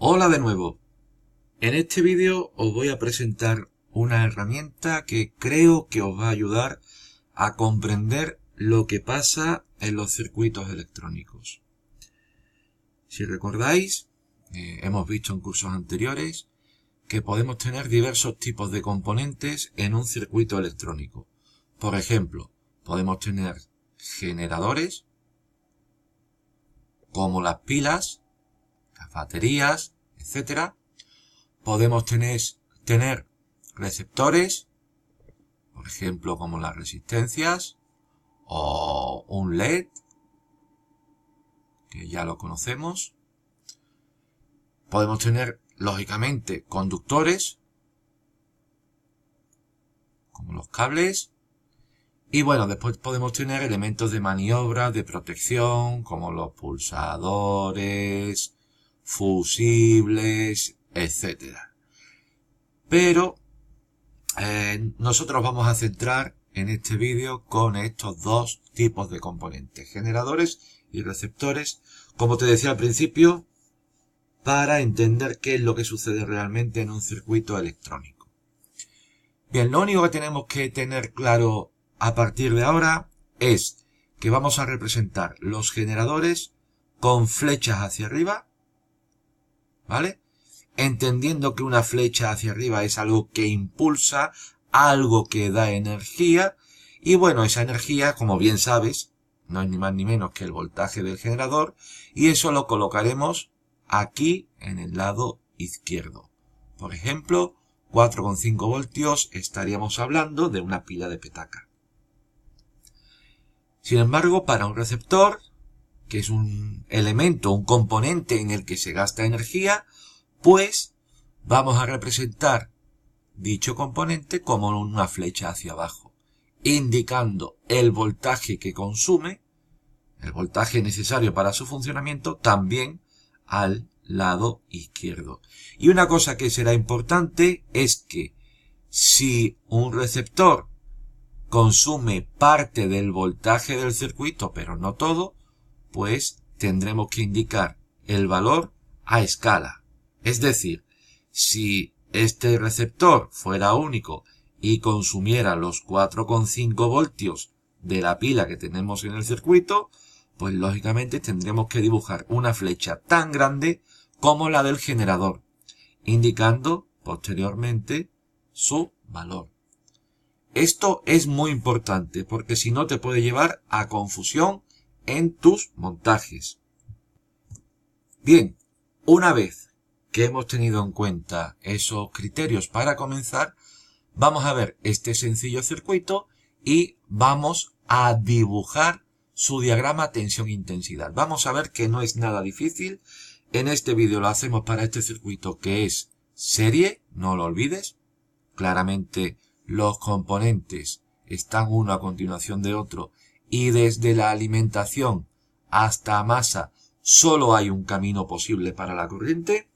Hola de nuevo. En este vídeo os voy a presentar una herramienta que creo que os va a ayudar a comprender lo que pasa en los circuitos electrónicos. Si recordáis, hemos visto en cursos anteriores que podemos tener diversos tipos de componentes en un circuito electrónico. Por ejemplo, podemos tener generadores, como las pilas, las baterías, etcétera. Podemos tener receptores, por ejemplo, como las resistencias, o un LED, que ya lo conocemos. Podemos tener, lógicamente, conductores, como los cables. Y bueno, después podemos tener elementos de maniobra, de protección, como los pulsadores, fusibles, etcétera. Pero nosotros vamos a centrar en este vídeo con estos dos tipos de componentes, generadores y receptores, como te decía al principio, para entender qué es lo que sucede realmente en un circuito electrónico. Bien, lo único que tenemos que tener claro a partir de ahora es que vamos a representar los generadores con flechas hacia arriba, ¿vale? Entendiendo que una flecha hacia arriba es algo que impulsa, algo que da energía, y bueno, esa energía, como bien sabes, no es ni más ni menos que el voltaje del generador, y eso lo colocaremos aquí en el lado izquierdo. Por ejemplo, 4,5 voltios estaríamos hablando de una pila de petaca. Sin embargo, para un receptor, que es un elemento, un componente en el que se gasta energía, pues vamos a representar dicho componente como una flecha hacia abajo, indicando el voltaje que consume, el voltaje necesario para su funcionamiento, también al lado izquierdo. Y una cosa que será importante es que si un receptor consume parte del voltaje del circuito, pero no todo, pues tendremos que indicar el valor a escala. Es decir, si este receptor fuera único y consumiera los 4,5 voltios de la pila que tenemos en el circuito, pues lógicamente tendremos que dibujar una flecha tan grande como la del generador, indicando posteriormente su valor. Esto es muy importante porque si no te puede llevar a confusión en tus montajes. Bien, una vez que hemos tenido en cuenta esos criterios para comenzar, vamos a ver este sencillo circuito y vamos a dibujar su diagrama tensión-intensidad. Vamos a ver que no es nada difícil. En este vídeo lo hacemos para este circuito que es serie, no lo olvides. Claramente los componentes están uno a continuación de otro y desde la alimentación hasta masa solo hay un camino posible para la corriente.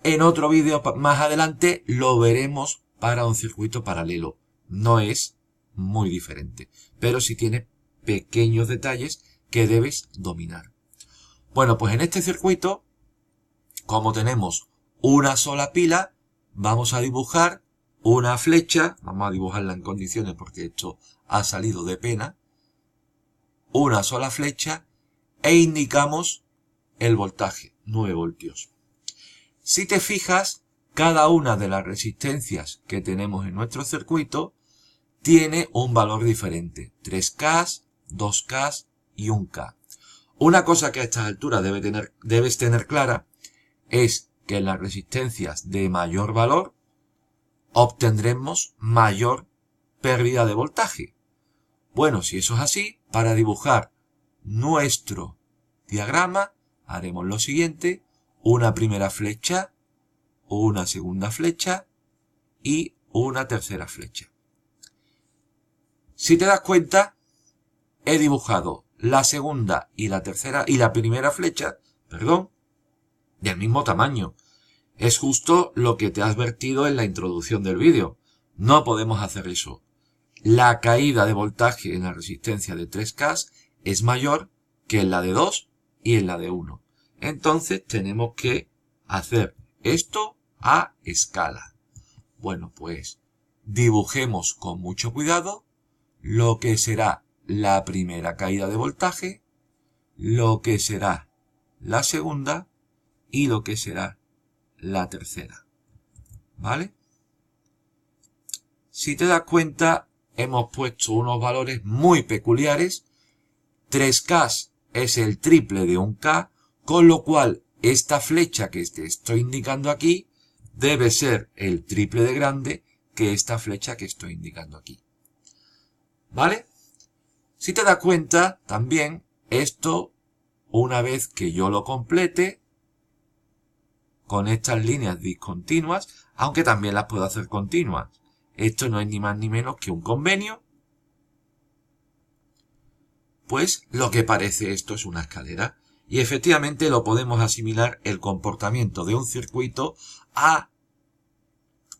En otro vídeo más adelante lo veremos para un circuito paralelo. No es muy diferente, pero sí tiene pequeños detalles que debes dominar. Bueno, pues en este circuito, como tenemos una sola pila, vamos a dibujar una flecha, vamos a dibujarla en condiciones porque esto ha salido de pena, una sola flecha e indicamos el voltaje, 9 voltios. Si te fijas, cada una de las resistencias que tenemos en nuestro circuito tiene un valor diferente, 3K, 2K y 1K. Una cosa que a estas alturas debes tener clara es que en las resistencias de mayor valor obtendremos mayor pérdida de voltaje. Bueno, si eso es así, para dibujar nuestro diagrama haremos lo siguiente: una primera flecha, una segunda flecha y una tercera flecha. Si te das cuenta, he dibujado la segunda y la tercera y la primera flecha, del mismo tamaño. Es justo lo que te has advertido en la introducción del vídeo. No podemos hacer eso. La caída de voltaje en la resistencia de 3K es mayor que en la de 2 y en la de 1. Entonces tenemos que hacer esto a escala. Bueno, pues dibujemos con mucho cuidado lo que será la primera caída de voltaje, lo que será la segunda y lo que será la tercera. ¿Vale? Si te das cuenta, hemos puesto unos valores muy peculiares. 3K es el triple de 1K, con lo cual esta flecha que te estoy indicando aquí debe ser el triple de grande que esta flecha que estoy indicando aquí. ¿Vale? Si te das cuenta, también esto, una vez que yo lo complete, con estas líneas discontinuas, aunque también las puedo hacer continuas. Esto no es ni más ni menos que un convenio. Pues lo que parece esto es una escalera. Y efectivamente lo podemos asimilar el comportamiento de un circuito a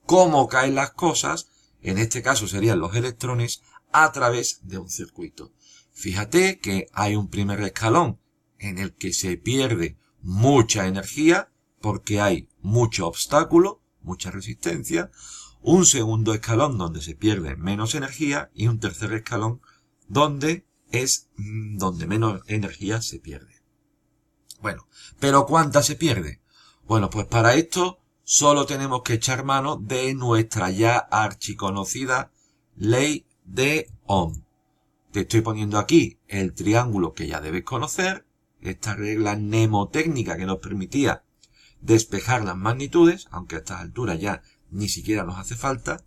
cómo caen las cosas, en este caso serían los electrones, a través de un circuito. Fíjate que hay un primer escalón en el que se pierde mucha energía porque hay mucho obstáculo, mucha resistencia, un segundo escalón donde se pierde menos energía y un tercer escalón donde menos energía se pierde. Bueno, ¿pero cuánta se pierde? Bueno, pues para esto solo tenemos que echar mano de nuestra ya archiconocida ley de Ohm. Te estoy poniendo aquí el triángulo que ya debes conocer, esta regla mnemotécnica que nos permitía despejar las magnitudes, aunque a estas alturas ya ni siquiera nos hace falta,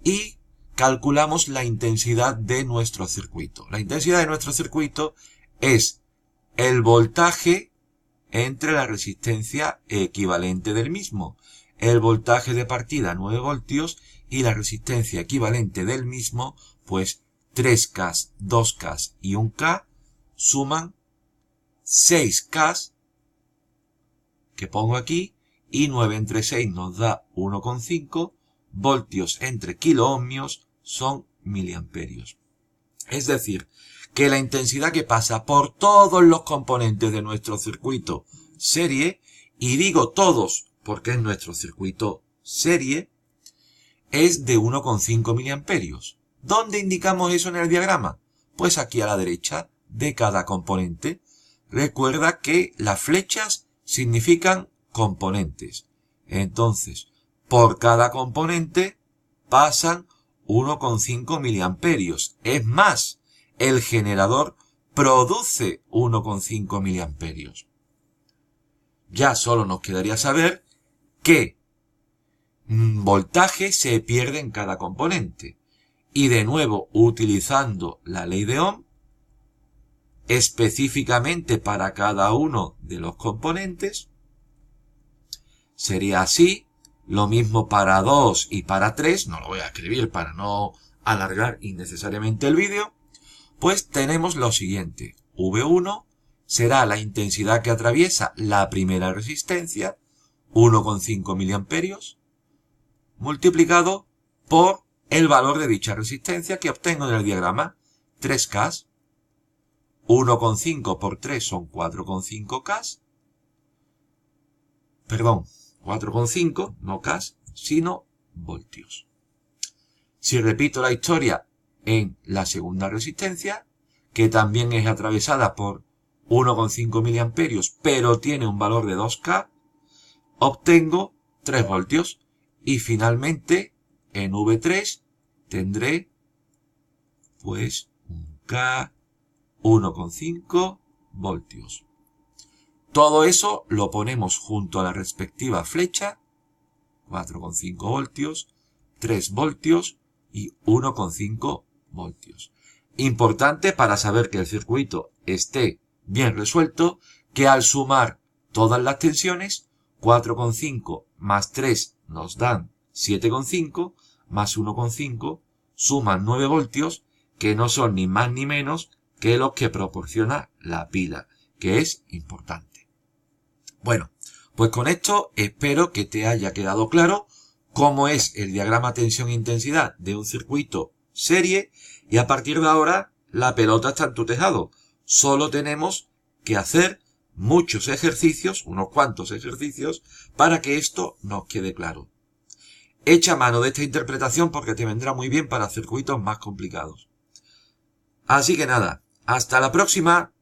y calculamos la intensidad de nuestro circuito. La intensidad de nuestro circuito es el voltaje entre la resistencia equivalente del mismo. El voltaje de partida 9 voltios y la resistencia equivalente del mismo, pues 3K, 2K y 1K suman 6K, que pongo aquí, y 9 entre 6 nos da 1,5, voltios entre kiloohmios son miliamperios. Es decir, que la intensidad que pasa por todos los componentes de nuestro circuito serie, y digo todos porque es nuestro circuito serie, es de 1,5 miliamperios. ¿Dónde indicamos eso en el diagrama? Pues aquí a la derecha de cada componente. Recuerda que las flechas significan componentes. Entonces, por cada componente pasan 1,5 miliamperios. Es más, el generador produce 1,5 miliamperios. Ya solo nos quedaría saber qué voltaje se pierde en cada componente. Y de nuevo, utilizando la ley de Ohm, específicamente para cada uno de los componentes, sería así. Lo mismo para 2 y para 3, no lo voy a escribir para no alargar innecesariamente el vídeo, pues tenemos lo siguiente. V1 será la intensidad que atraviesa la primera resistencia, 1,5 miliamperios, multiplicado por el valor de dicha resistencia que obtengo en el diagrama, 3K. 1,5 por 3 son 4,5K. Perdón, 4,5, no K, sino voltios. Si repito la historia en la segunda resistencia, que también es atravesada por 1,5 miliamperios, pero tiene un valor de 2K, obtengo 3 voltios. Y finalmente, en V3, tendré, pues, un K, 1,5 voltios. Todo eso lo ponemos junto a la respectiva flecha, 4,5 voltios, 3 voltios y 1,5 voltios. Importante para saber que el circuito esté bien resuelto, que al sumar todas las tensiones, 4,5 más 3 nos dan 7,5, más 1,5 suman 9 voltios, que no son ni más ni menos que los que proporciona la pila, que es importante. Bueno, pues con esto espero que te haya quedado claro cómo es el diagrama tensión-intensidad de un circuito serie, y a partir de ahora la pelota está en tu tejado. Solo tenemos que hacer muchos ejercicios, unos cuantos ejercicios, para que esto nos quede claro. Echa mano de esta interpretación porque te vendrá muy bien para circuitos más complicados. Así que nada, hasta la próxima.